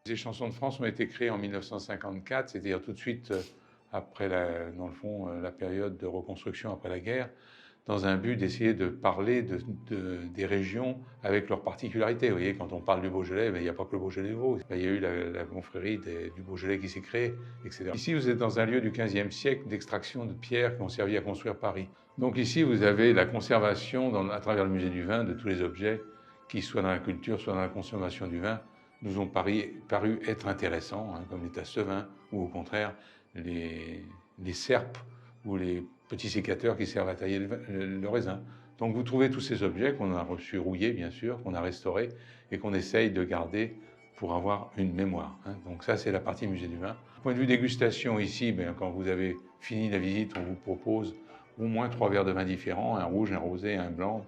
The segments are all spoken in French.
Les chansons de France ont été créées en 1954, c'est-à-dire tout de suite après, dans le fond, la période de reconstruction après la guerre, dans un but d'essayer de parler des régions avec leurs particularités. Vous voyez, quand on parle du Beaujolais, il n'y a pas que le Beaujolais-Vaud. Il y a eu la confrérie du Beaujolais qui s'est créée, etc. Ici, vous êtes dans un lieu du XVe siècle d'extraction de pierres qui ont servi à construire Paris. Donc ici, vous avez la conservation, à travers le musée du vin, de tous les objets qui, soit dans la culture, soit dans la consommation du vin, nous ont paru être intéressants, hein, comme les tasses de vin, ou au contraire, les serpes ou les petits sécateurs qui servent à tailler le raisin. Donc vous trouvez tous ces objets qu'on a reçus rouillés, bien sûr, qu'on a restaurés et qu'on essaye de garder pour avoir une mémoire. Hein. Donc ça, c'est la partie musée du vin. Du point de vue dégustation, ici, quand vous avez fini la visite, on vous propose au moins 3 verres de vin différents, un rouge, un rosé, un blanc,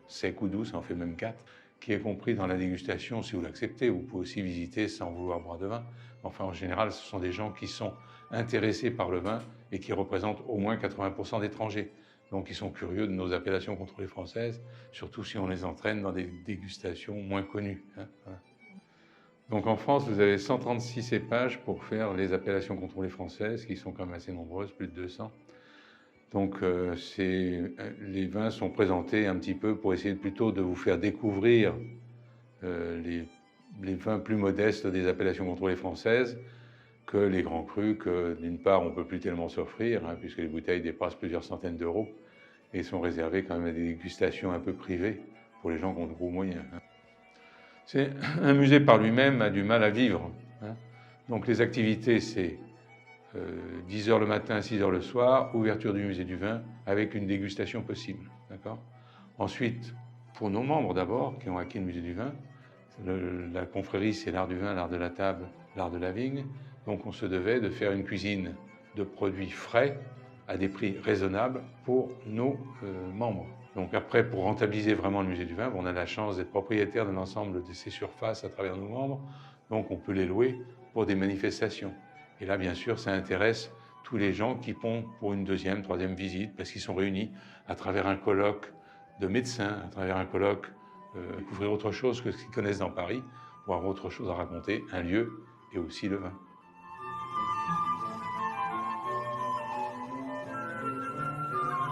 sec ou doux, ça en fait même 4, qui est compris dans la dégustation si vous l'acceptez. Vous pouvez aussi visiter sans vouloir boire de vin. Enfin, en général, ce sont des gens qui sont intéressés par le vin et qui représentent au moins 80% d'étrangers. Donc, ils sont curieux de nos appellations contrôlées françaises, surtout si on les entraîne dans des dégustations moins connues. Hein, voilà. Donc, en France, vous avez 136 cépages pour faire les appellations contrôlées françaises, qui sont quand même assez nombreuses, plus de 200. Donc les vins sont présentés un petit peu pour essayer plutôt de vous faire découvrir les vins plus modestes des appellations contrôlées françaises que les grands crus que d'une part on ne peut plus tellement s'offrir, hein, puisque les bouteilles dépassent plusieurs centaines d'euros et sont réservées quand même à des dégustations un peu privées pour les gens qui ont de gros moyens. Hein. C'est un musée par lui-même a du mal à vivre. Hein. Donc les activités, c'est 10 h le matin, 6 h le soir, ouverture du musée du vin avec une dégustation possible. Ensuite, pour nos membres d'abord, qui ont acquis le musée du vin, la confrérie, c'est l'art du vin, l'art de la table, l'art de la vigne. Donc on se devait de faire une cuisine de produits frais à des prix raisonnables pour nos membres. Donc après, pour rentabiliser vraiment le musée du vin, on a la chance d'être propriétaire d'un ensemble de ces surfaces à travers nos membres. Donc on peut les louer pour des manifestations. Et là, bien sûr, ça intéresse tous les gens qui vont pour une deuxième, troisième visite, parce qu'ils sont réunis à travers un colloque de médecins, à travers un colloque, découvrir autre chose que ce qu'ils connaissent dans Paris, pour avoir autre chose à raconter, un lieu et aussi le vin.